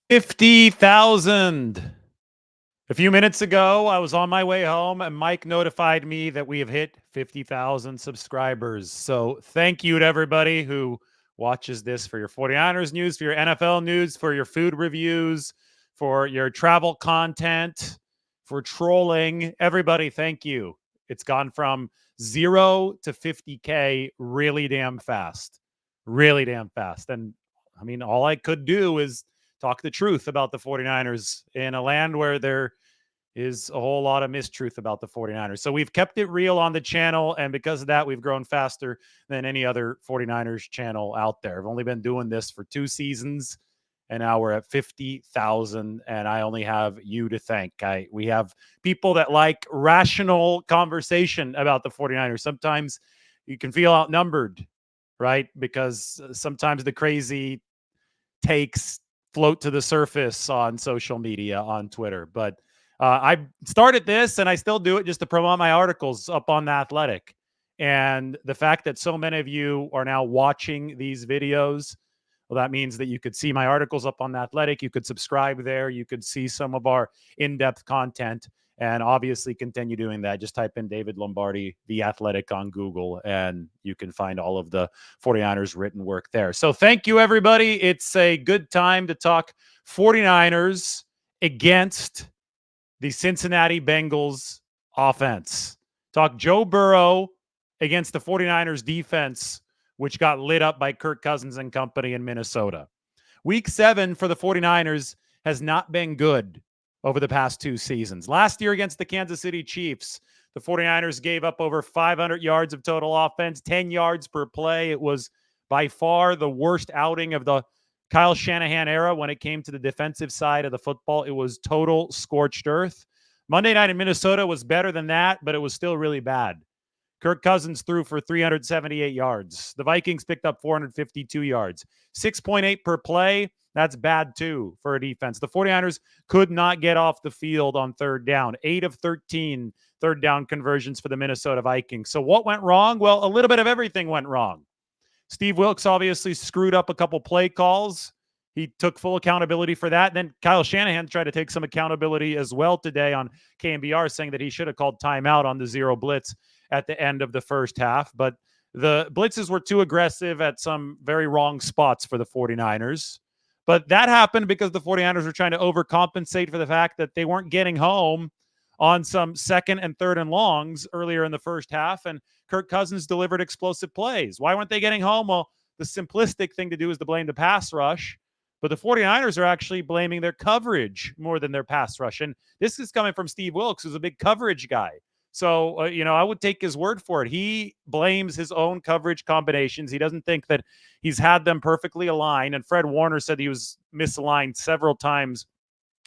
50,000. A few minutes ago, I was on my way home and Mike notified me that we have hit 50,000 subscribers. So thank you to everybody who watches this for your 49ers news, for your NFL news, for your food reviews, for your travel content, for trolling. Everybody, thank you. It's gone from 0 to 50K really damn fast. Really damn fast. And I mean, all I could do is talk the truth about the 49ers in a land where there is a whole lot of mistruth about the 49ers. So we've kept it real on the channel, and because of that, we've grown faster than any other 49ers channel out there. I've only been doing this for 2 seasons, and now we're at 50,000, and I only have you to thank. We have people that like rational conversation about the 49ers. Sometimes you can feel outnumbered, right? Because sometimes the crazy takes float to the surface on social media, on Twitter. But I started this and I still do it just to promote my articles up on The Athletic. And the fact that so many of you are now watching these videos, well, that means that you could see my articles up on The Athletic. You could subscribe there. You could see some of our in-depth content and obviously continue doing that. Just type in David Lombardi, The Athletic on Google, and you can find all of the 49ers written work there. So thank you, everybody. It's a good time to talk 49ers against the Cincinnati Bengals offense. Talk Joe Burrow against the 49ers defense, which got lit up by Kirk Cousins and company in Minnesota. Week 7 for the 49ers has not been good over the past 2 seasons. Last year against the Kansas City Chiefs, the 49ers gave up over 500 yards of total offense, 10 yards per play. It was by far the worst outing of the Kyle Shanahan era when it came to the defensive side of the football. It was total scorched earth. Monday night in Minnesota was better than that, but it was still really bad. Kirk Cousins threw for 378 yards. The Vikings picked up 452 yards. 6.8 per play. That's bad, too, for a defense. The 49ers could not get off the field on third down. 8 of 13 third down conversions for the Minnesota Vikings. So what went wrong? Well, a little bit of everything went wrong. Steve Wilks obviously screwed up a couple play calls. He took full accountability for that. Then Kyle Shanahan tried to take some accountability as well today on KMBR, saying that he should have called timeout on the zero blitz at the end of the first half. But the blitzes were too aggressive at some very wrong spots for the 49ers. But that happened because the 49ers were trying to overcompensate for the fact that they weren't getting home on some second and third and longs earlier in the first half. And Kirk Cousins delivered explosive plays. Why weren't they getting home? Well, the simplistic thing to do is to blame the pass rush. But the 49ers are actually blaming their coverage more than their pass rush. And this is coming from Steve Wilks, who's a big coverage guy. So, I would take his word for it. He blames his own coverage combinations. He doesn't think that he's had them perfectly aligned. And Fred Warner said he was misaligned several times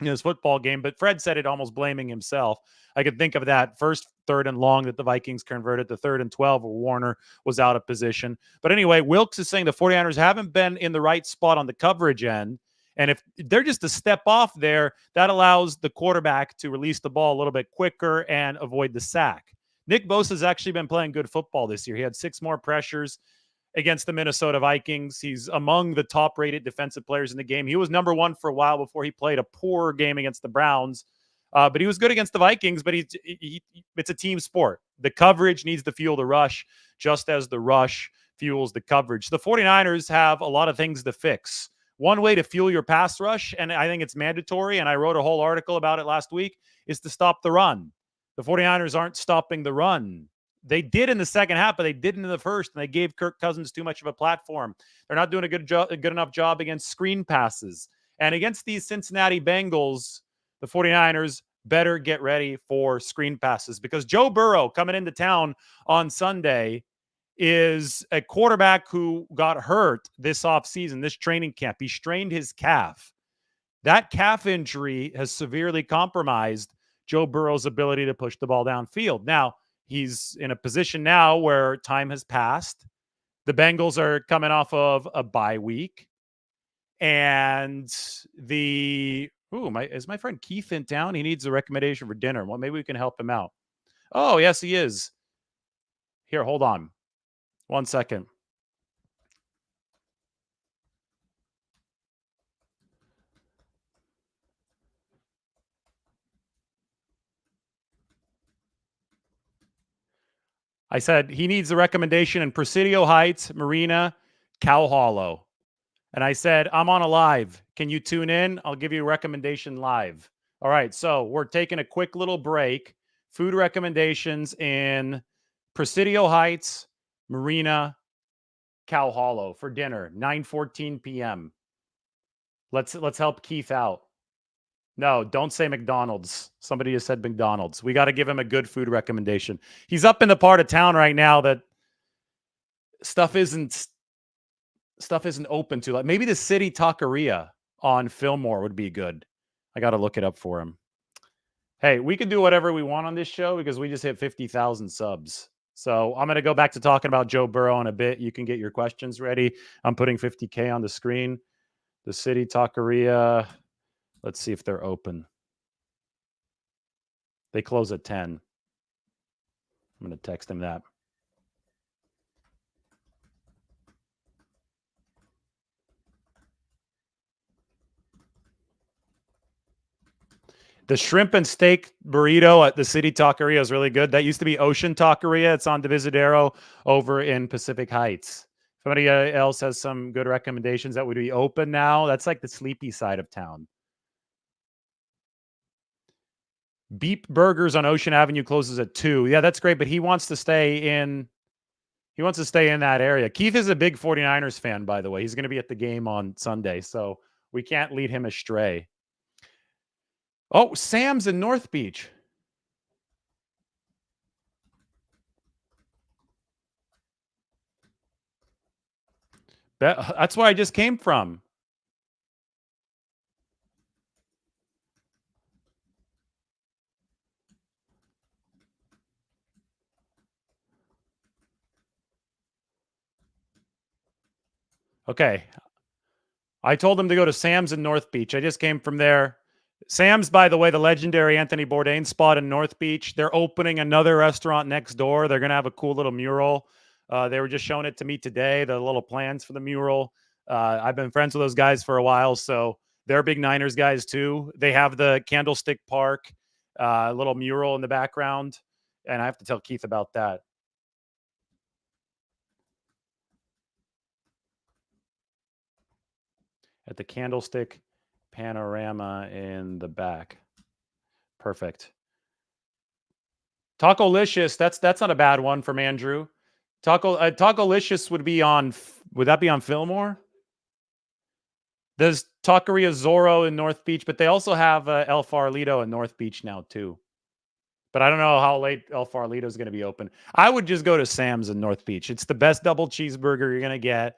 in his football game, but Fred said it almost blaming himself. I could think of that first third and long that the Vikings converted to 3rd and 12 where Warner was out of position. But anyway, Wilks is saying the 49ers haven't been in the right spot on the coverage end. And if they're just a step off there, that allows the quarterback to release the ball a little bit quicker and avoid the sack. Nick Bosa's actually been playing good football this year. He had 6 more pressures against the Minnesota Vikings. He's among the top-rated defensive players in the game. He was number 1 for a while before he played a poor game against the Browns. But he was good against the Vikings, but it's a team sport. The coverage needs to fuel the rush, just as the rush fuels the coverage. The 49ers have a lot of things to fix. One way to fuel your pass rush, and I think it's mandatory, and I wrote a whole article about it last week, is to stop the run. The 49ers aren't stopping the run. They did in the second half, but they didn't in the first, and they gave Kirk Cousins too much of a platform. They're not doing a good enough job against screen passes. And against these Cincinnati Bengals, the 49ers better get ready for screen passes because Joe Burrow coming into town on Sunday is a quarterback who got hurt this offseason, this training camp. He strained his calf. That calf injury has severely compromised Joe Burrow's ability to push the ball downfield. Now, he's in a position now where time has passed. The Bengals are coming off of a bye week. And is my friend Keith in town? He needs a recommendation for dinner. Well, maybe we can help him out. Oh, yes, he is. Here, hold on. 1 second. I said he needs a recommendation in Presidio Heights, Marina, Cow Hollow. And I said, I'm on a live. Can you tune in? I'll give you a recommendation live. All right. So we're taking a quick little break. Food recommendations in Presidio Heights, Marina, Cow Hollow for dinner, 9:14 p.m. Let's help Keith out. No, don't say McDonald's. Somebody has said McDonald's. We got to give him a good food recommendation. He's up in the part of town right now that stuff isn't open to. Like maybe the City Taqueria on Fillmore would be good. I got to look it up for him. Hey, we can do whatever we want on this show because we just hit 50,000 subs. So I'm going to go back to talking about Joe Burrow in a bit. You can get your questions ready. I'm putting 50K on the screen. The City Taqueria. Let's see if they're open. They close at 10. I'm going to text him that. The shrimp and steak burrito at the City Taqueria is really good. That used to be Ocean Taqueria. It's on Divisadero over in Pacific Heights. If somebody else has some good recommendations that would be open now, that's like the sleepy side of town. Beep Burgers on Ocean Avenue closes at 2. Yeah, that's great, but he wants to stay in that area. Keith is a big 49ers fan, by the way. He's going to be at the game on Sunday, so we can't lead him astray. Oh, Sam's in North Beach. That's where I just came from. Okay. I told him to go to Sam's in North Beach. I just came from there. Sam's, by the way, the legendary Anthony Bourdain spot in North Beach. They're opening another restaurant next door. They're going to have a cool little mural. They were just showing it to me today, the little plans for the mural. I've been friends with those guys for a while, so they're big Niners guys too. They have the Candlestick Park little mural in the background, and I have to tell Keith about that. At the Candlestick panorama in the back. Perfect. Tacolicious, that's not a bad one from Andrew. Tacolicious would that be on Fillmore? There's Taqueria Zorro in North Beach, but they also have El Farolito in North Beach now too. But I don't know how late El Farolito is going to be open. I would just go to Sam's in North Beach. It's the best double cheeseburger you're going to get.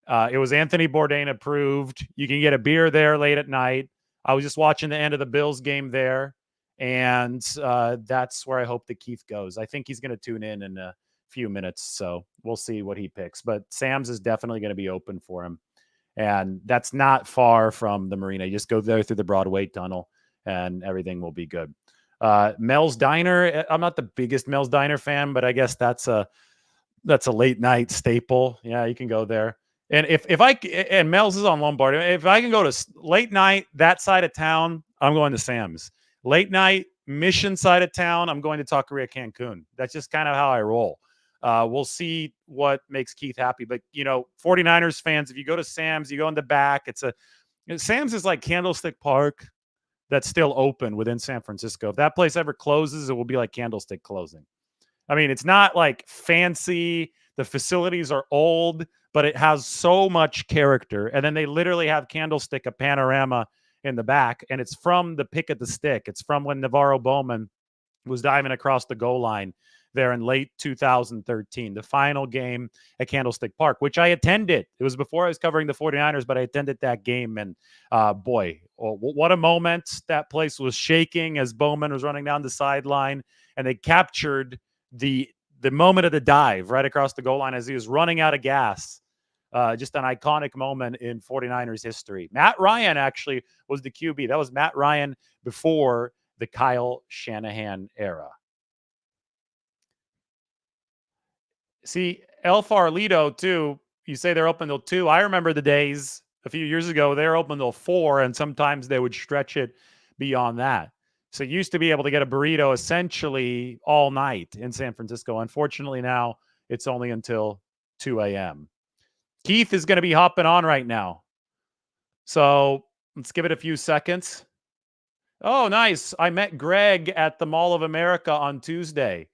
It was Anthony Bourdain approved. You can get a beer there late at night. I was just watching the end of the Bills game there, and that's where I hope that Keith goes. I think he's going to tune in a few minutes, so we'll see what he picks. But Sam's is definitely going to be open for him, and that's not far from the marina. You just go there through the Broadway Tunnel, and everything will be good. Mel's Diner. I'm not the biggest Mel's Diner fan, but I guess that's a late night staple. Yeah, you can go there. And and Mel's is on Lombardi. If I can go to late night, that side of town, I'm going to Sam's. Late night, Mission side of town, I'm going to Taqueria Cancun. That's just kind of how I roll. We'll see what makes Keith happy. But, 49ers fans, if you go to Sam's, you go in the back. Sam's is like Candlestick Park that's still open within San Francisco. If that place ever closes, it will be like Candlestick closing. I mean, it's not like fancy. The facilities are old, but it has so much character. And then they literally have Candlestick, a panorama in the back, and it's from the pick of the stick. It's from when Navarro Bowman was diving across the goal line there in late 2013, the final game at Candlestick Park, which I attended. It was before I was covering the 49ers, but I attended that game, and boy, what a moment. That place was shaking as Bowman was running down the sideline, and they captured the moment of the dive right across the goal line as he was running out of gas. Just an iconic moment in 49ers history. Matt Ryan actually was the QB. That was Matt Ryan before the Kyle Shanahan era. See, El Farolito, too, you say they're open till 2. I remember the days a few years ago, they were open till 4, and sometimes they would stretch it beyond that. So you used to be able to get a burrito essentially all night in San Francisco. Unfortunately, now it's only until 2 a.m. Keith is going to be hopping on right now. So let's give it a few seconds. Oh, nice. I met Greg at the Mall of America on Tuesday.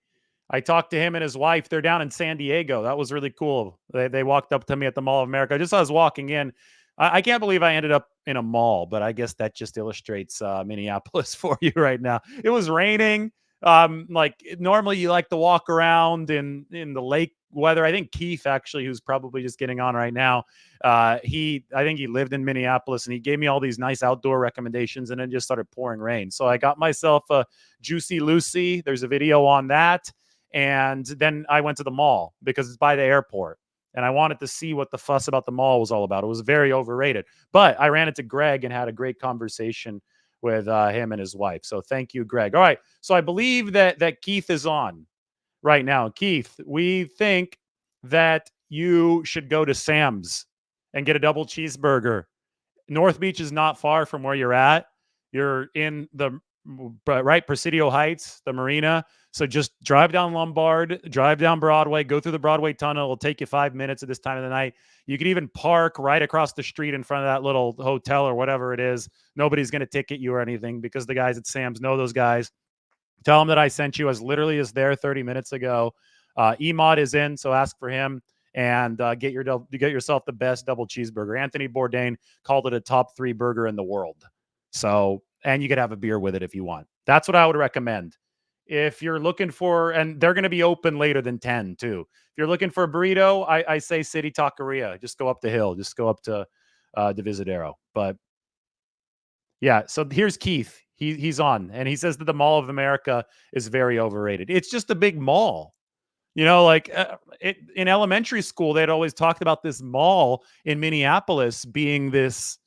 I talked to him and his wife. They're down in San Diego. That was really cool. They walked up to me at the Mall of America. Just as I was walking in, I can't believe I ended up in a mall, but I guess that just illustrates Minneapolis for you right now. It was raining. Like normally you like to walk around in the lake weather. I think Keith actually, who's probably just getting on right now, I think he lived in Minneapolis and he gave me all these nice outdoor recommendations and then just started pouring rain. So I got myself a Juicy Lucy. There's a video on that. And then I went to the mall because it's by the airport. And I wanted to see what the fuss about the mall was all about. It was very overrated. But I ran into Greg and had a great conversation with him and his wife. So thank you, Greg. All right. So I believe that Keith is on right now. Keith, we think that you should go to Sam's and get a double cheeseburger. North Beach is not far from where you're at. You're in the right Presidio Heights, the marina. So just drive down Lombard, drive down Broadway, go through the Broadway tunnel. It'll take you 5 minutes at this time of the night. You could even park right across the street in front of that little hotel or whatever it is. Nobody's going to ticket you or anything because the guys at Sam's know those guys. Tell them that I sent you as literally as there 30 minutes ago. Emod is in, so ask for him and get yourself the best double cheeseburger. Anthony Bourdain called it a top 3 burger in the world. So, and you could have a beer with it if you want. That's what I would recommend. If you're looking for, and they're going to be open later than 10 too. If you're looking for a burrito, I say City Taqueria. Just go up the hill. Just go up to Divisadero. But yeah, so here's Keith. He's on, and he says that the Mall of America is very overrated. It's just a big mall. You know, like in elementary school, they'd always talked about this mall in Minneapolis being this,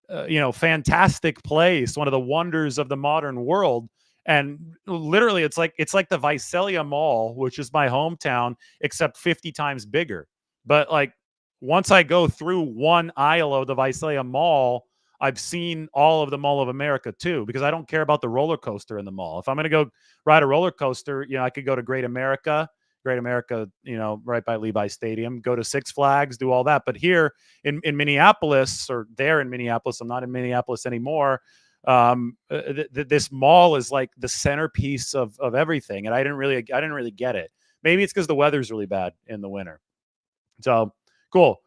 fantastic place, one of the wonders of the modern world. And literally, it's like the Visalia Mall, which is my hometown, except 50 times bigger. But like once I go through one aisle of the Visalia Mall, I've seen all of the Mall of America too, because I don't care about the roller coaster in the mall. If I'm going to go ride a roller coaster, I could go to Great America, right by Levi Stadium, go to Six Flags, do all that. But here in Minneapolis, or there in Minneapolis, I'm not in Minneapolis anymore. This mall is like the centerpiece of everything. And I didn't really get it. Maybe it's because the weather's really bad in the winter. So cool.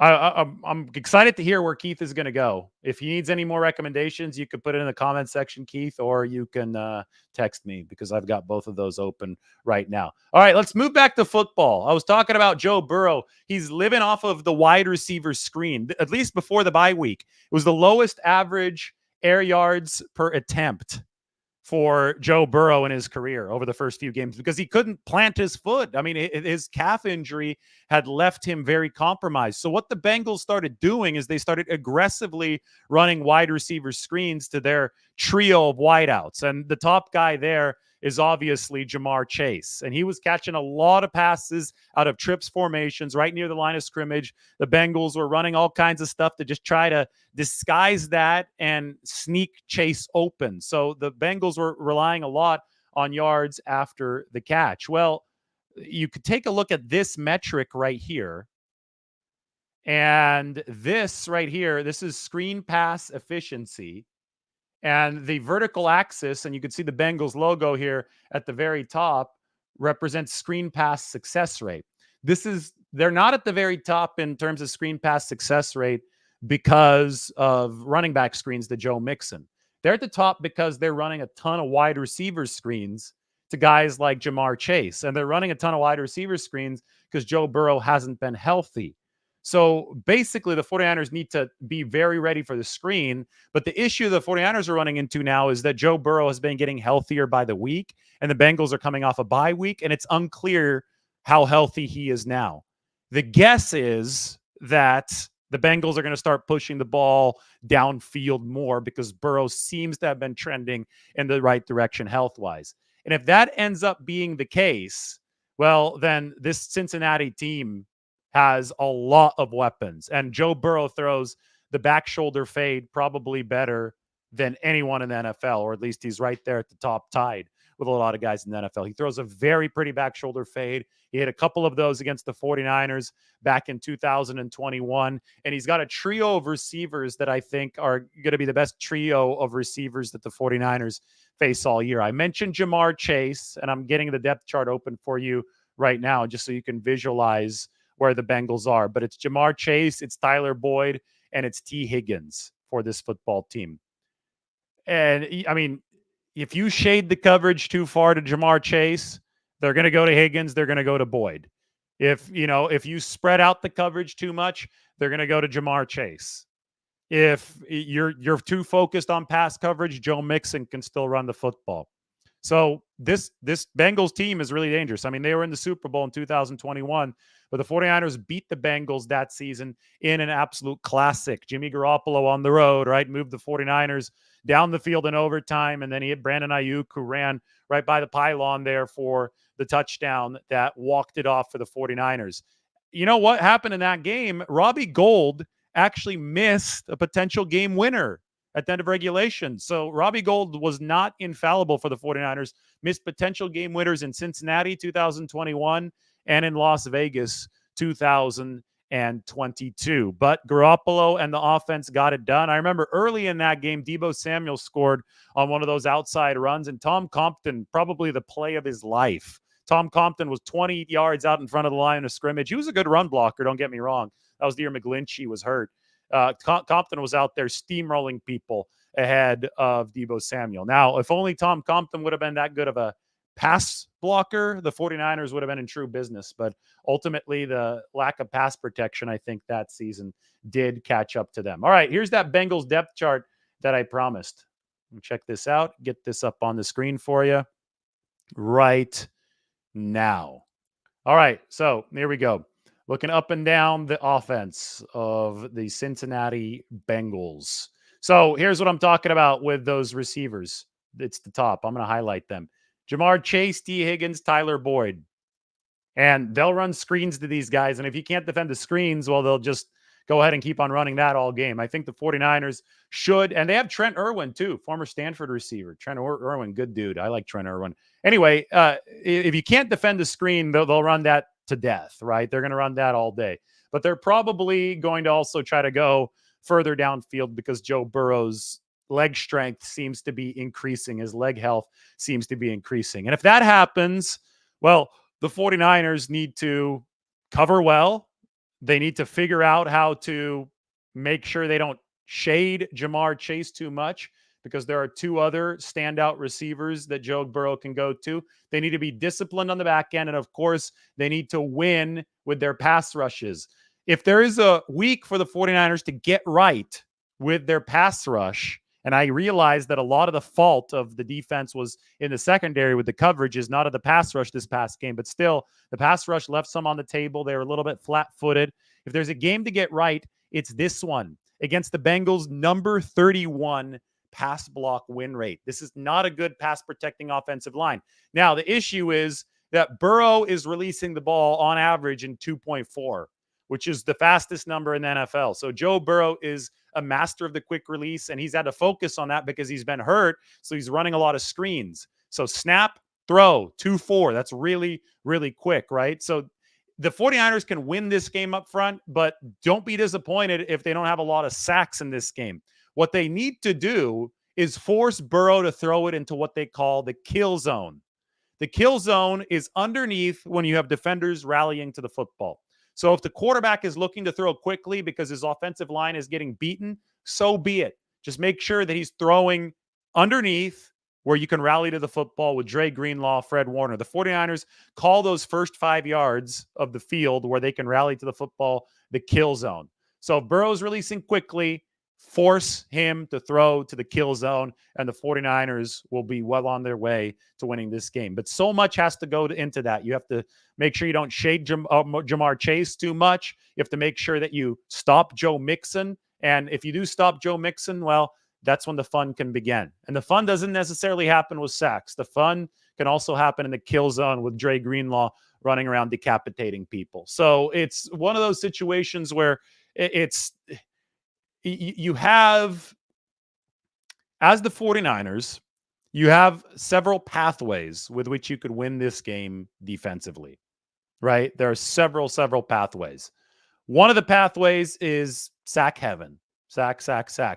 I'm excited to hear where Keith is going to go. If he needs any more recommendations, you could put it in the comment section, Keith, or you can text me because I've got both of those open right now. All right, let's move back to football. I was talking about Joe Burrow. He's living off of the wide receiver screen, at least before the bye week. It was the lowest average air yards per attempt for Joe Burrow in his career over the first few games because he couldn't plant his foot. I mean, his calf injury had left him very compromised. So what the Bengals started doing is they started aggressively running wide receiver screens to their trio of wideouts. And the top guy there is obviously Jamar Chase. And he was catching a lot of passes out of trips formations right near the line of scrimmage. The Bengals were running all kinds of stuff to just try to disguise that and sneak Chase open. So the Bengals were relying a lot on yards after the catch. Well, you could take a look at this metric right here. And this right here, this is screen pass efficiency. And the vertical axis, and you can see the Bengals logo here at the very top, represents screen pass success rate. They're not at the very top in terms of screen pass success rate because of running back screens to Joe Mixon. They're at the top because they're running a ton of wide receiver screens to guys like Jamar Chase. And they're running a ton of wide receiver screens because Joe Burrow hasn't been healthy. So basically, the 49ers need to be very ready for the screen. But the issue the 49ers are running into now is that Joe Burrow has been getting healthier by the week, and the Bengals are coming off a bye week, and it's unclear how healthy he is now. The guess is that the Bengals are going to start pushing the ball downfield more because Burrow seems to have been trending in the right direction health-wise. And if that ends up being the case, well, then this Cincinnati team has a lot of weapons. And Joe Burrow throws the back shoulder fade probably better than anyone in the NFL, or at least he's right there at the top, tied with a lot of guys in the NFL. He throws a very pretty back shoulder fade. He hit a couple of those against the 49ers back in 2021. And he's got a trio of receivers that I think are going to be the best trio of receivers that the 49ers face all year. I mentioned Jamar Chase, and I'm getting the depth chart open for you right now just so you can visualize where the Bengals are. But it's Jamar Chase, it's Tyler Boyd, and it's T. Higgins for this football team. And I mean, if you shade the coverage too far to Jamar Chase, they're going to go to Higgins, they're going to go to Boyd. If you spread out the coverage too much, they're going to go to Jamar Chase. If you're too focused on pass coverage, Joe Mixon can still run the football. So this Bengals team is really dangerous. I mean, they were in the Super Bowl in 2021, but the 49ers beat the Bengals that season in an absolute classic. Jimmy Garoppolo on the road, right? Moved the 49ers down the field in overtime, and then he hit Brandon Ayuk, who ran right by the pylon there for the touchdown that walked it off for the 49ers. You know what happened in that game? Robbie Gould actually missed a potential game winner at the end of regulation. So Robbie Gould was not infallible for the 49ers, missed potential game winners in Cincinnati 2021 and in Las Vegas 2022. But Garoppolo and the offense got it done. I remember early in that game, Deebo Samuel scored on one of those outside runs, and Tom Compton, probably the play of his life. Tom Compton was 20 yards out in front of the line of scrimmage. He was a good run blocker, don't get me wrong. That was the year McGlinchey was hurt. Compton was out there steamrolling people ahead of Deebo Samuel. Now, if only Tom Compton would have been that good of a pass blocker, the 49ers would have been in true business. But ultimately, the lack of pass protection, I think, that season did catch up to them. All right, here's that Bengals depth chart that I promised. Check this out. Get this up on the screen for you right now. All right, so here we go. Looking up and down the offense of the Cincinnati Bengals. So here's what I'm talking about with those receivers. It's the top. I'm going to highlight them. Jamar Chase, T. Higgins, Tyler Boyd. And they'll run screens to these guys. And if you can't defend the screens, well, they'll just go ahead and keep on running that all game. I think the 49ers should. And they have Trent Irwin, too, former Stanford receiver. Trent Irwin, good dude. I like Trent Irwin. Anyway, if you can't defend the screen, they'll run that to death, right? They're going to run that all day. But they're probably going to also try to go further downfield because Joe Burrow's leg strength seems to be increasing. His leg health seems to be increasing. And if that happens, well, the 49ers need to cover well. They need to figure out how to make sure they don't shade Jamar Chase too much, because there are two other standout receivers that Joe Burrow can go to. They need to be disciplined on the back end. And of course, they need to win with their pass rushes. If there is a week for the 49ers to get right with their pass rush, and I realized that a lot of the fault of the defense was in the secondary with the coverages, not of the pass rush this past game, but still the pass rush left some on the table. They were a little bit flat-footed. If there's a game to get right, it's this one against the Bengals, number 31 pass block win rate. This is not a good pass protecting offensive line. Now, the issue is that Burrow is releasing the ball on average in 2.4, which is the fastest number in the NFL. So Joe Burrow is a master of the quick release, and he's had to focus on that because he's been hurt. So he's running a lot of screens. So snap, throw, 2-4. That's really, really quick, right? So the 49ers can win this game up front, but don't be disappointed if they don't have a lot of sacks in this game. What they need to do is force Burrow to throw it into what they call the kill zone. The kill zone is underneath when you have defenders rallying to the football. So if the quarterback is looking to throw quickly because his offensive line is getting beaten, so be it. Just make sure that he's throwing underneath where you can rally to the football with Dre Greenlaw, Fred Warner. The 49ers call those first 5 yards of the field where they can rally to the football the kill zone. So if Burrow's releasing quickly, force him to throw to the kill zone, and the 49ers will be well on their way to winning this game. But so much has to go into that. You have to make sure you don't shade Jamar Chase too much. You have to make sure that you stop Joe Mixon. And if you do stop Joe Mixon, well, that's when the fun can begin. And the fun doesn't necessarily happen with sacks. The fun can also happen in the kill zone with Dre Greenlaw running around decapitating people. So it's one of those situations where it's you have as the 49ers, you have several pathways with which you could win this game defensively, right? There are several pathways. One of the pathways is sack heaven, sack.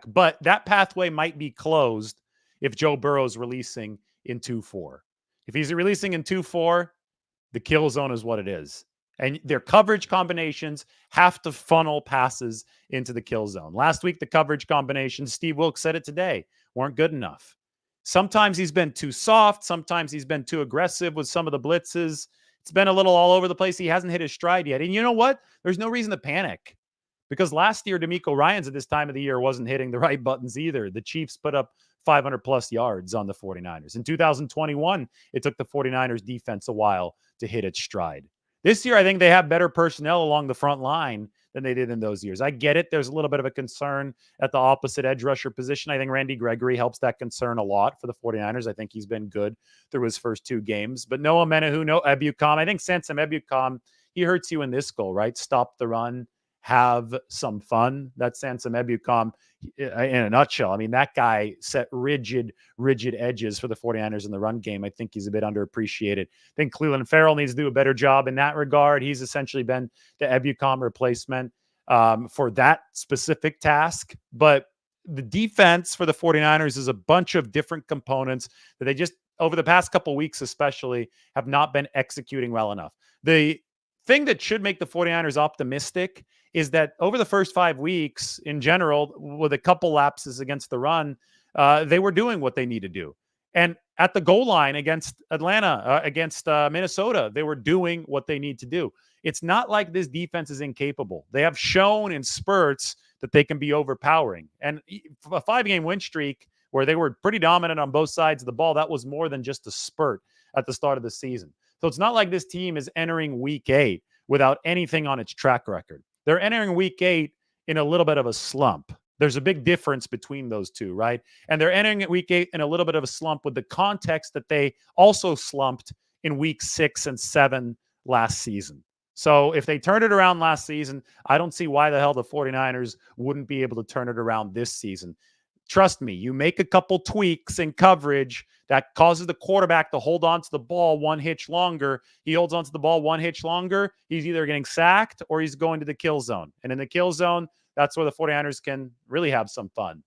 But that pathway might be closed if Joe Burrow's releasing in 2-4. If he's releasing in 2-4, the kill zone is what it is. And their coverage combinations have to funnel passes into the kill zone. Last week, the coverage combinations, Steve Wilks said it today, weren't good enough. Sometimes he's been too soft. Sometimes he's been too aggressive with some of the blitzes. It's been a little all over the place. He hasn't hit his stride yet. And you know what? There's no reason to panic because last year, D'Amico Ryans at this time of the year wasn't hitting the right buttons either. The Chiefs put up 500 plus yards on the 49ers. In 2021, it took the 49ers defense a while to hit its stride. This year, I think they have better personnel along the front line than they did in those years. I get it. There's a little bit of a concern at the opposite edge rusher position. I think Randy Gregory helps that concern a lot for the 49ers. I think he's been good through his first two games. But Noah Menahu, no Ebukam. I think Sansom Ebukam, he hurts you in this goal, right? Stop the run, have some fun. That's Sansom Ebukam in a nutshell. I mean, that guy set rigid edges for the 49ers in the run game. I think he's a bit underappreciated. I think Cleveland Farrell needs to do a better job in that regard. He's essentially been the Ebukam replacement for that specific task. But the defense for the 49ers is a bunch of different components that they just, over the past couple of weeks especially, have not been executing well enough. The thing that should make the 49ers optimistic is that over the first 5 weeks, in general, with a couple lapses against the run, they were doing what they need to do. And at the goal line against Atlanta, against Minnesota, they were doing what they need to do. It's not like this defense is incapable. They have shown in spurts that they can be overpowering. And a 5-game win streak where they were pretty dominant on both sides of the ball, that was more than just a spurt at the start of the season. So it's not like this team is entering week 8 without anything on its track record. They're entering week 8 in a little bit of a slump. There's a big difference between those two, right? And they're entering week 8 in a little bit of a slump with the context that they also slumped in week 6 and 7 last season. So if they turned it around last season, I don't see why the hell the 49ers wouldn't be able to turn it around this season. Trust me, you make a couple tweaks in coverage that causes the quarterback to hold on to the ball one hitch longer. He holds on to the ball one hitch longer. He's either getting sacked or he's going to the kill zone. And in the kill zone, that's where the 49ers can really have some fun.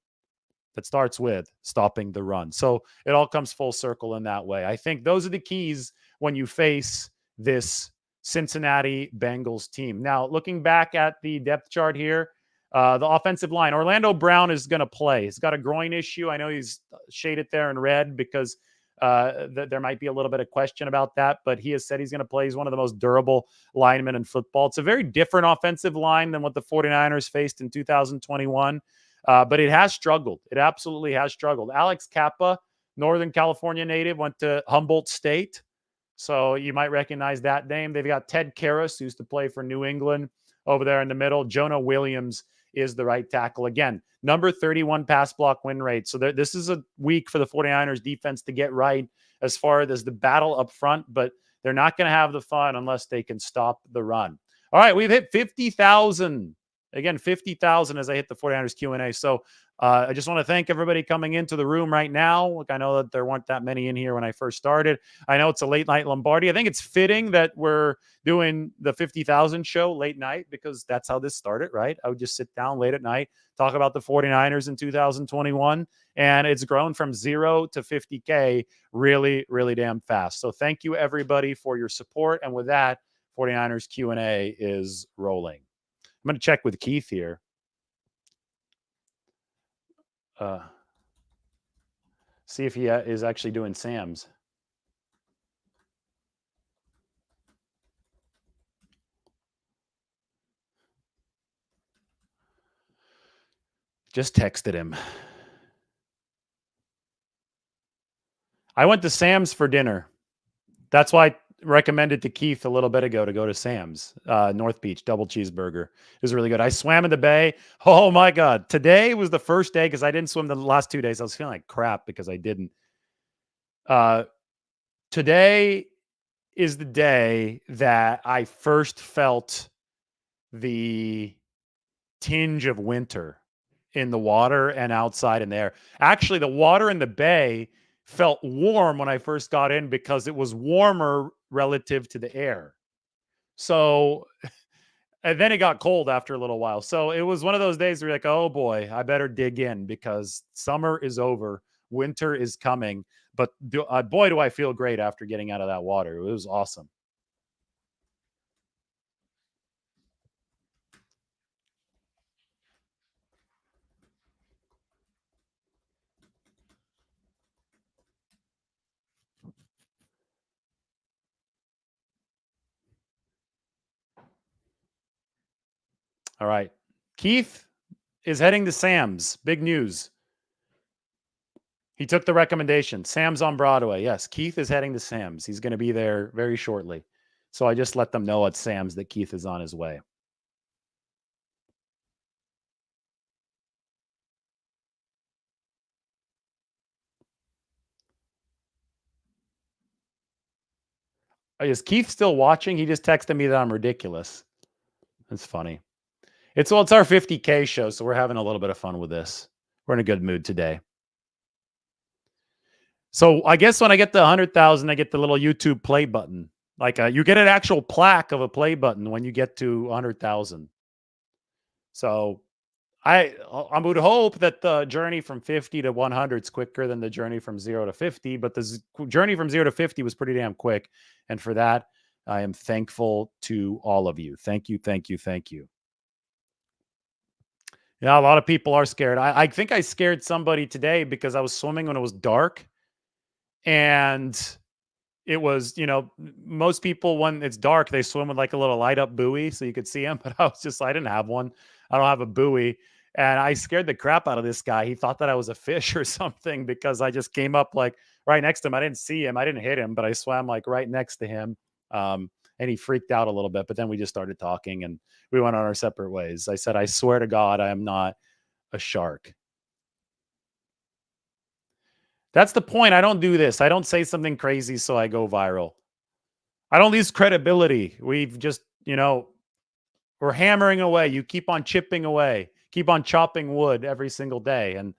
That starts with stopping the run. So it all comes full circle in that way. I think those are the keys when you face this Cincinnati Bengals team. Now, looking back at the depth chart here, the offensive line, Orlando Brown is going to play. He's got a groin issue. I know he's shaded there in red because there might be a little bit of question about that, but he has said he's going to play. He's one of the most durable linemen in football. It's a very different offensive line than what the 49ers faced in 2021, but it has struggled. It absolutely has struggled. Alex Kappa, Northern California native, went to Humboldt State, so you might recognize that name. They've got Ted Karras, who used to play for New England, over there in the middle. Jonah Williams is the right tackle. Again, number 31 pass block win rate. So this is a week for the 49ers defense to get right as far as the battle up front, but they're not going to have the fun unless they can stop the run. All right, we've hit 50,000. Again, 50,000 as I hit the 49ers Q&A. So I just want to thank everybody coming into the room right now. Look, I know that there weren't that many in here when I first started. I know it's a late night Lombardi. I think it's fitting that we're doing the 50,000 show late night because that's how this started, right? I would just sit down late at night, talk about the 49ers in 2021, and it's grown from 0 to 50K really, really damn fast. So thank you, everybody, for your support. And with that, 49ers Q&A is rolling. I'm going to check with Keith here. See if he is actually doing Sam's. Just texted him. I went to Sam's for dinner. That's why I recommended to Keith a little bit ago to go to Sam's, North Beach, double cheeseburger. It was really good. I swam in the bay. Oh my God. Today was the first day because I didn't swim the last 2 days. I was feeling like crap because I didn't. Today is the day that I first felt the tinge of winter in the water and outside in the air. Actually, the water in the bay felt warm when I first got in because it was warmer relative to the air. So, and then it got cold after a little while. So it was one of those days where you're like, oh boy, I better dig in because summer is over. Winter is coming. But boy, do I feel great after getting out of that water. It was awesome. All right. Keith is heading to Sam's. Big news. He took the recommendation. Sam's on Broadway. Yes, Keith is heading to Sam's. He's going to be there very shortly. So I just let them know at Sam's that Keith is on his way. Is Keith still watching? He just texted me that I'm ridiculous. That's funny. It's our 50K show, so we're having a little bit of fun with this. We're in a good mood today. So I guess when I get to 100,000, I get the little YouTube play button. Like you get an actual plaque of a play button when you get to 100,000. So I would hope that the journey from 50 to 100 is quicker than the journey from 0 to 50, but the journey from 0 to 50 was pretty damn quick. And for that, I am thankful to all of you. Thank you, thank you, thank you. Yeah, a lot of people are scared. I think I scared somebody today because I was swimming when it was dark. And it was, most people, when it's dark, they swim with like a little light up buoy so you could see them. But I didn't have one. I don't have a buoy. And I scared the crap out of this guy. He thought that I was a fish or something because I just came up like right next to him. I didn't see him. I didn't hit him, but I swam like right next to him. And he freaked out a little bit. But then we just started talking and we went on our separate ways. I said, I swear to God, I am not a shark. That's the point. I don't do this. I don't say something crazy so I go viral. I don't lose credibility. We've just, we're hammering away. You keep on chipping away, keep on chopping wood every single day. And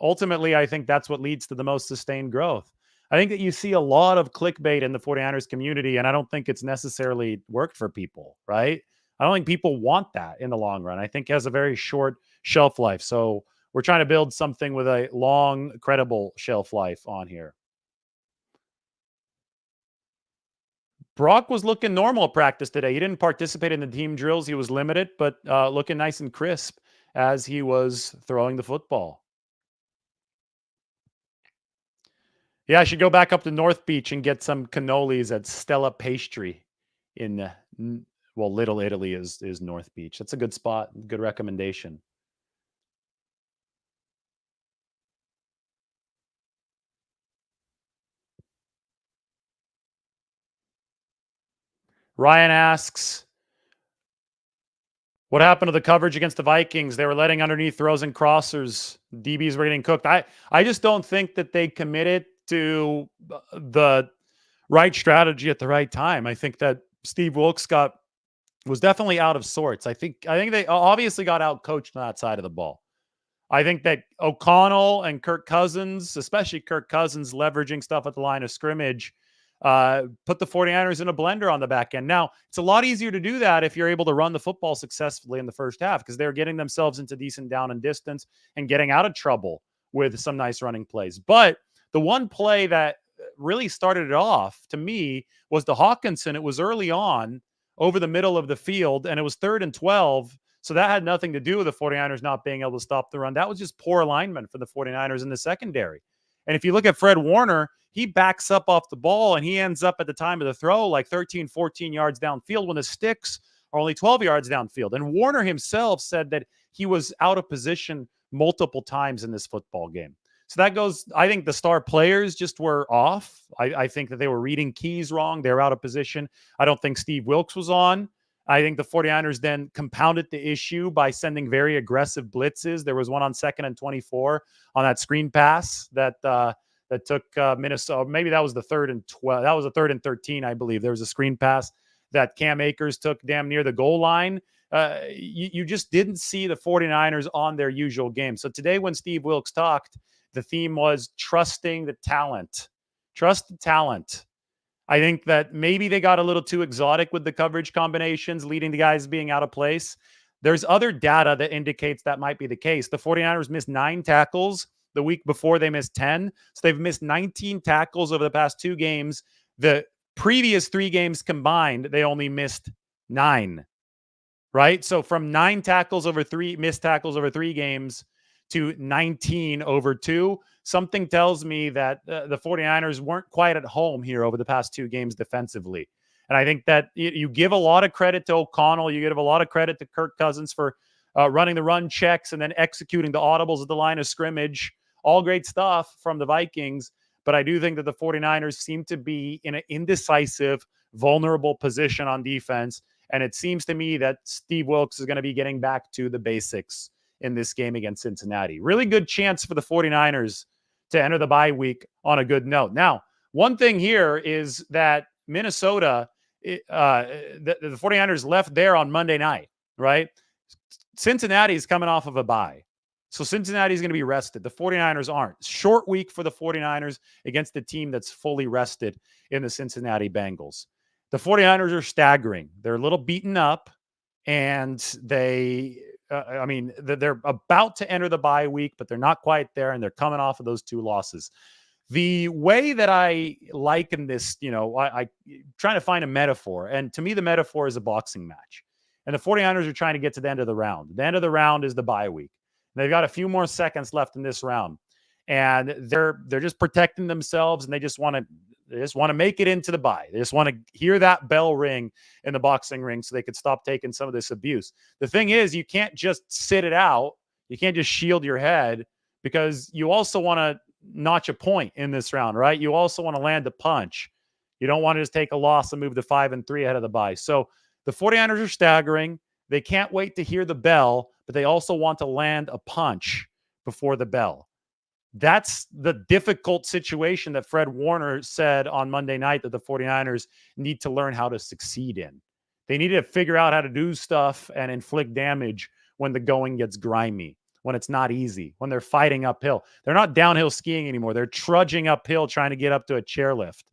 ultimately, I think that's what leads to the most sustained growth. I think that you see a lot of clickbait in the 49ers community, and I don't think it's necessarily worked for people, right? I don't think people want that in the long run. I think it has a very short shelf life. So we're trying to build something with a long, credible shelf life on here. Brock was looking normal at practice today. He didn't participate in the team drills. He was limited, but looking nice and crisp as he was throwing the football. Yeah, I should go back up to North Beach and get some cannolis at Stella Pastry in, Little Italy is North Beach. That's a good spot. Good recommendation. Ryan asks, what happened to the coverage against the Vikings? They were letting underneath throws and crossers. DBs were getting cooked. I just don't think that they committed to the right strategy at the right time. I think that Steve Wilks was definitely out of sorts. I think they obviously got out coached on that side of the ball. I think that O'Connell and Kirk Cousins, especially Kirk Cousins, leveraging stuff at the line of scrimmage, put the 49ers in a blender on the back end. Now, it's a lot easier to do that if you're able to run the football successfully in the first half because they're getting themselves into decent down and distance and getting out of trouble with some nice running plays. But the one play that really started it off to me was the Hawkinson. It was early on over the middle of the field, and it was 3rd and 12. So that had nothing to do with the 49ers not being able to stop the run. That was just poor alignment for the 49ers in the secondary. And if you look at Fred Warner, he backs up off the ball and he ends up at the time of the throw like 13, 14 yards downfield when the sticks are only 12 yards downfield. And Warner himself said that he was out of position multiple times in this football game. So that goes, I think the star players just were off. I think that they were reading keys wrong. They're out of position. I don't think Steve Wilks was on. I think the 49ers then compounded the issue by sending very aggressive blitzes. There was one on 2nd and 24 on that screen pass that took Minnesota. Maybe that was the 3rd and 12. That was the 3rd and 13, I believe. There was a screen pass that Cam Akers took damn near the goal line You just didn't see the 49ers on their usual game. So today when Steve Wilks talked, the theme was trusting the talent. Trust the talent. I think that maybe they got a little too exotic with the coverage combinations, leading to guys being out of place. There's other data that indicates that might be the case. The 49ers missed 9 tackles the week before. They missed 10. So they've missed 19 tackles over the past 2 games. The previous 3 games combined, they only missed 9. Right? So from 9 tackles over 3 missed tackles over 3 games to 19 over 2, something tells me that the 49ers weren't quite at home here over the past 2 games defensively. And I think that you give a lot of credit to O'Connell. You give a lot of credit to Kirk Cousins for running the run checks and then executing the audibles at the line of scrimmage. All great stuff from the Vikings. But I do think that the 49ers seem to be in an indecisive, vulnerable position on defense. And it seems to me that Steve Wilks is going to be getting back to the basics in this game against Cincinnati. Really good chance for the 49ers to enter the bye week on a good note. Now, one thing here is that Minnesota, the 49ers left there on Monday night, right? Cincinnati is coming off of a bye. So Cincinnati is going to be rested. The 49ers aren't. Short week for the 49ers against the team that's fully rested in the Cincinnati Bengals. The 49ers are staggering. They're a little beaten up, and they're about to enter the bye week, but they're not quite there, and they're coming off of those 2 losses. The way that I liken this, I trying to find a metaphor, and to me, the metaphor is a boxing match. And the 49ers are trying to get to the end of the round. The end of the round is the bye week. They've got a few more seconds left in this round, and they're just protecting themselves, and they just want to make it into the bye. They just want to hear that bell ring in the boxing ring so they could stop taking some of this abuse. The thing is, you can't just sit it out. You can't just shield your head, because you also want to notch a point in this round, right? You also want to land a punch. You don't want to just take a loss and move to 5-3 ahead of the bye. So the 49ers are staggering. They can't wait to hear the bell, but they also want to land a punch before the bell. That's the difficult situation that Fred Warner said on Monday night that the 49ers need to learn how to succeed in. They need to figure out how to do stuff and inflict damage when the going gets grimy, when it's not easy, when they're fighting uphill. They're not downhill skiing anymore. They're trudging uphill trying to get up to a chairlift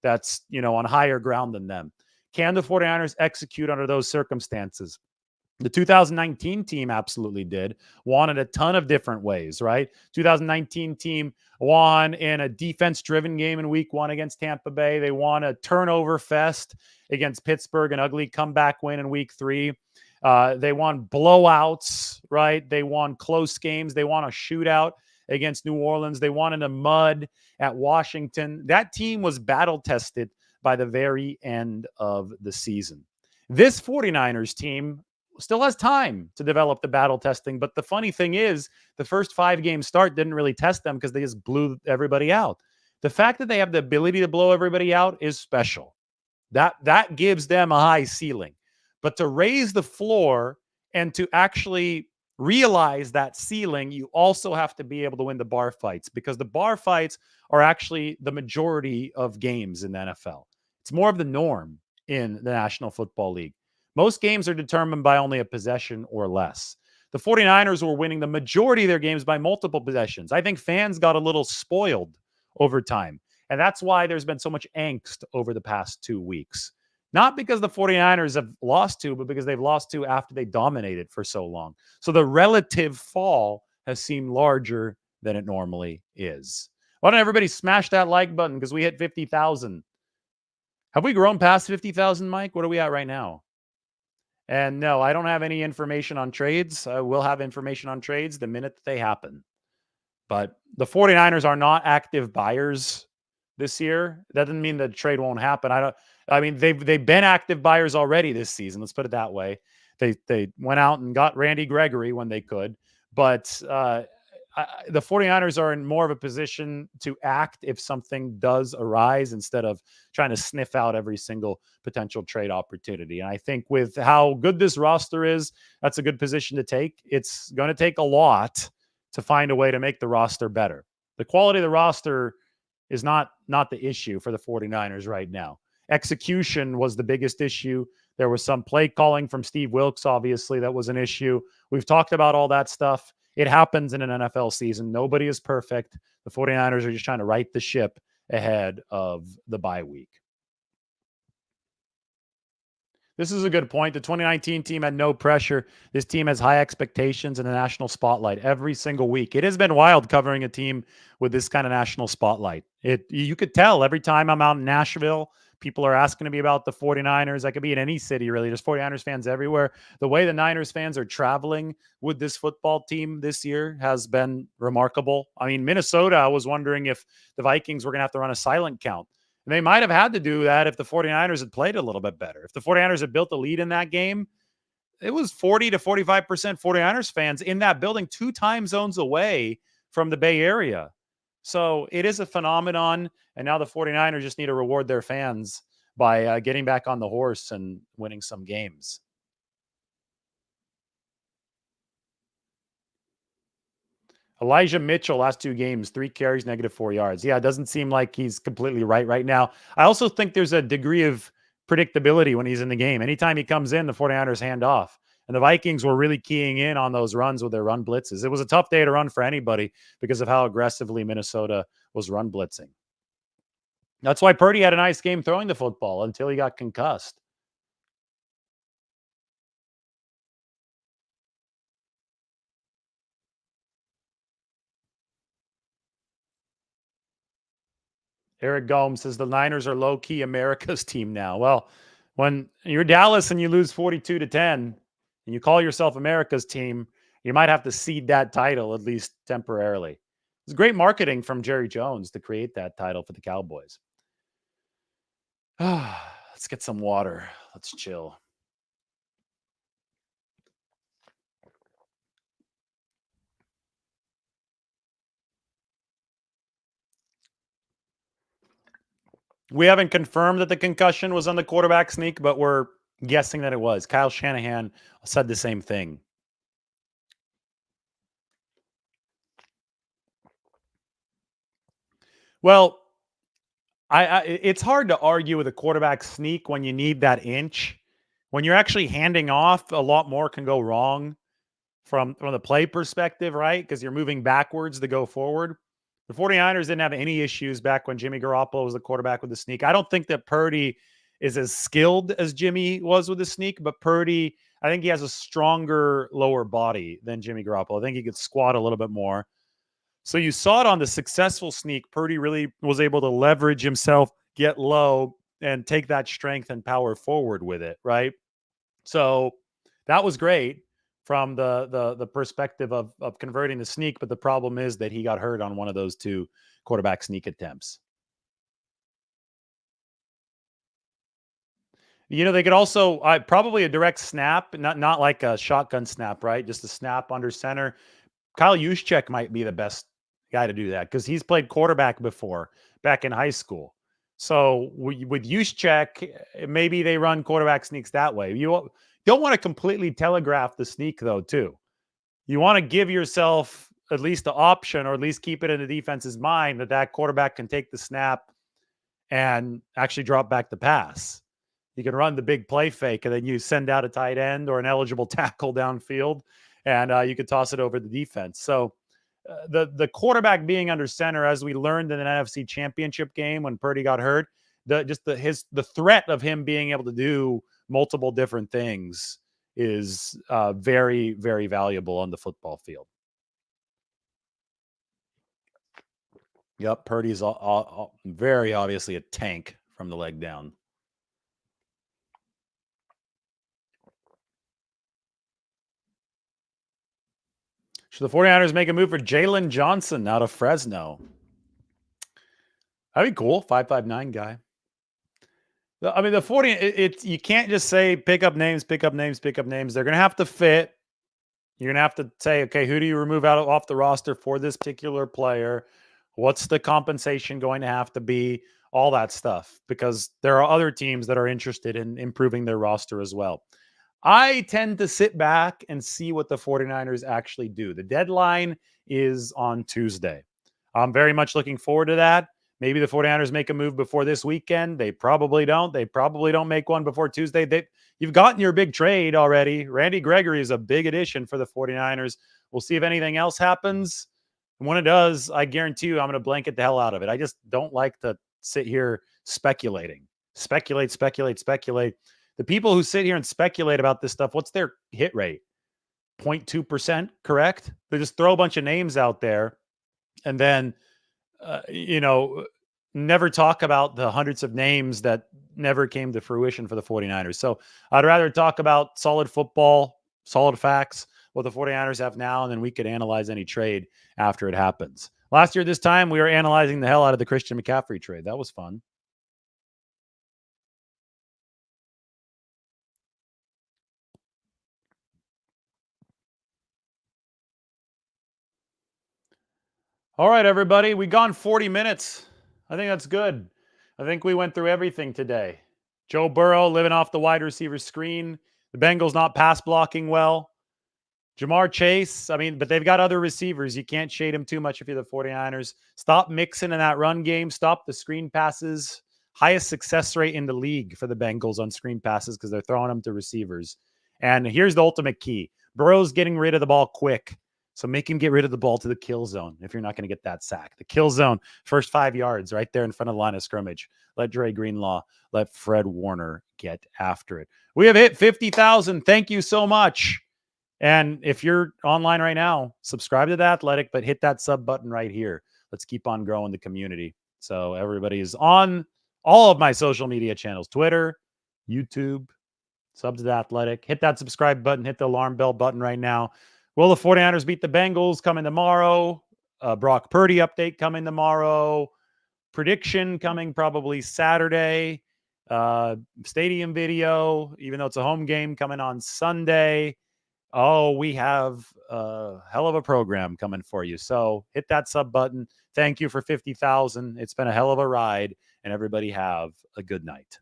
that's, on higher ground than them. Can the 49ers execute under those circumstances? The 2019 team absolutely did. Won in a ton of different ways, right? 2019 team won in a defense-driven game in week 1 against Tampa Bay. They won a turnover fest against Pittsburgh, an ugly comeback win in week 3. They won blowouts, right? They won close games. They won a shootout against New Orleans. They won in the mud at Washington. That team was battle-tested by the very end of the season. This 49ers team still has time to develop the battle testing. But the funny thing is, the first 5-game start didn't really test them because they just blew everybody out. The fact that they have the ability to blow everybody out is special. That gives them a high ceiling. But to raise the floor and to actually realize that ceiling, you also have to be able to win the bar fights, because the bar fights are actually the majority of games in the NFL. It's more of the norm in the National Football League. Most games are determined by only a possession or less. The 49ers were winning the majority of their games by multiple possessions. I think fans got a little spoiled over time. And that's why there's been so much angst over the past 2 weeks. Not because the 49ers have lost to, but because they've lost to after they dominated for so long. So the relative fall has seemed larger than it normally is. Why don't everybody smash that like button, because we hit 50,000. Have we grown past 50,000, Mike? What are we at right now? And no, I don't have any information on trades. I will have information on trades the minute that they happen. But the 49ers are not active buyers this year. That doesn't mean the trade won't happen. They've been active buyers already this season. Let's put it that way. They went out and got Randy Gregory when they could. But the 49ers are in more of a position to act if something does arise, instead of trying to sniff out every single potential trade opportunity. And I think with how good this roster is, that's a good position to take. It's going to take a lot to find a way to make the roster better. The quality of the roster is not the issue for the 49ers right now. Execution was the biggest issue. There was some play calling from Steve Wilks, obviously, that was an issue. We've talked about all that stuff. It happens in an NFL season. Nobody is perfect. The 49ers are just trying to right the ship ahead of the bye week. This is a good point. The 2019 team had no pressure. This team has high expectations in the national spotlight every single week. It has been wild covering a team with this kind of national spotlight. You could tell every time I'm out in Nashville, people are asking me about the 49ers. I could be in any city, really. There's 49ers fans everywhere. The way the Niners fans are traveling with this football team this year has been remarkable. I mean, Minnesota, I was wondering if the Vikings were going to have to run a silent count. And they might have had to do that if the 49ers had played a little bit better. If the 49ers had built a lead in that game, it was 40 to 45% 49ers fans in that building, 2 time zones away from the Bay Area. So it is a phenomenon. And now the 49ers just need to reward their fans by getting back on the horse and winning some games. Elijah Mitchell, last 2 games, 3 carries, -4 yards. Yeah, it doesn't seem like he's completely right now. I also think there's a degree of predictability when he's in the game. Anytime he comes in, the 49ers hand off. And the Vikings were really keying in on those runs with their run blitzes. It was a tough day to run for anybody because of how aggressively Minnesota was run blitzing. That's why Purdy had a nice game throwing the football until he got concussed. Eric Gomes says the Niners are low-key America's team now. Well, when you're Dallas and you lose 42-10 and you call yourself America's team, you might have to cede that title, at least temporarily. It's great marketing from Jerry Jones to create that title for the Cowboys. Let's get some water. Let's chill. We haven't confirmed that the concussion was on the quarterback sneak, but we're guessing that it was. Kyle Shanahan said the same thing. Well, it's hard to argue with a quarterback sneak when you need that inch. When you're actually handing off, a lot more can go wrong from the play perspective, right? Because you're moving backwards to go forward. The 49ers didn't have any issues back when Jimmy Garoppolo was the quarterback with the sneak. I don't think that Purdy is as skilled as Jimmy was with the sneak, but Purdy, I think he has a stronger lower body than Jimmy Garoppolo. I think he could squat a little bit more. So you saw it on the successful sneak. Purdy really was able to leverage himself, get low, and take that strength and power forward with it, right? So that was great from the perspective of converting the sneak, but the problem is that he got hurt on one of those 2 quarterback sneak attempts. You know, they could also probably a direct snap, not like a shotgun snap, right? Just a snap under center. Kyle Juszczyk might be the best guy to do that because he's played quarterback before back in high school. So with Juszczyk, maybe they run quarterback sneaks that way. You don't want to completely telegraph the sneak, though, too. You want to give yourself at least the option, or at least keep it in the defense's mind, that quarterback can take the snap and actually drop back the pass. You can run the big play fake, and then you send out a tight end or an eligible tackle downfield, and you could toss it over the defense. So the quarterback being under center, as we learned in an NFC Championship game when Purdy got hurt, the threat of him being able to do multiple different things is very, very valuable on the football field. Yep, Purdy's very obviously a tank from the leg down. Should the 49ers make a move for Jalen Johnson out of Fresno? That'd be cool. 5'9" guy. I mean, the 40, you can't just say pick up names. They're going to have to fit. You're going to have to say, okay, who do you remove off the roster for this particular player? What's the compensation going to have to be? All that stuff, because there are other teams that are interested in improving their roster as well. I tend to sit back and see what the 49ers actually do. The deadline is on Tuesday. I'm very much looking forward to that Maybe the 49ers make a move before this weekend. They probably don't. They probably don't make one before Tuesday. You've gotten your big trade already. Randy Gregory is a big addition for the 49ers. We'll see if anything else happens. And when it does, I guarantee you I'm going to blanket the hell out of it. I just don't like to sit here speculating. Speculate. The people who sit here and speculate about this stuff, what's their hit rate? 0.2%, correct? They just throw a bunch of names out there and then, never talk about the hundreds of names that never came to fruition for the 49ers. So I'd rather talk about solid football, solid facts, what the 49ers have now, and then we could analyze any trade after it happens. Last year, this time, we were analyzing the hell out of the Christian McCaffrey trade. That was fun. All right, everybody. We gone 40 minutes. I think that's good. I think we went through everything today. Joe Burrow living off the wide receiver screen. The Bengals not pass blocking well. Jamar Chase, but they've got other receivers. You can't shade him too much if you're the 49ers. Stop mixing in that run game. Stop the screen passes. Highest success rate in the league for the Bengals on screen passes because they're throwing them to receivers. And here's the ultimate key. Burrow's getting rid of the ball quick. So make him get rid of the ball to the kill zone if you're not going to get that sack. The kill zone, first 5 yards right there in front of the line of scrimmage. Let Dre Greenlaw, let Fred Warner get after it. We have hit 50,000. Thank you so much. And if you're online right now, subscribe to The Athletic, but hit that sub button right here. Let's keep on growing the community. So everybody is on all of my social media channels, Twitter, YouTube, sub to The Athletic. Hit that subscribe button. Hit the alarm bell button right now. Will the 49ers beat the Bengals coming tomorrow? Brock Purdy update coming tomorrow. Prediction coming probably Saturday. Stadium video, even though it's a home game, coming on Sunday. Oh, we have a hell of a program coming for you. So hit that sub button. Thank you for 50,000. It's been a hell of a ride, and everybody have a good night.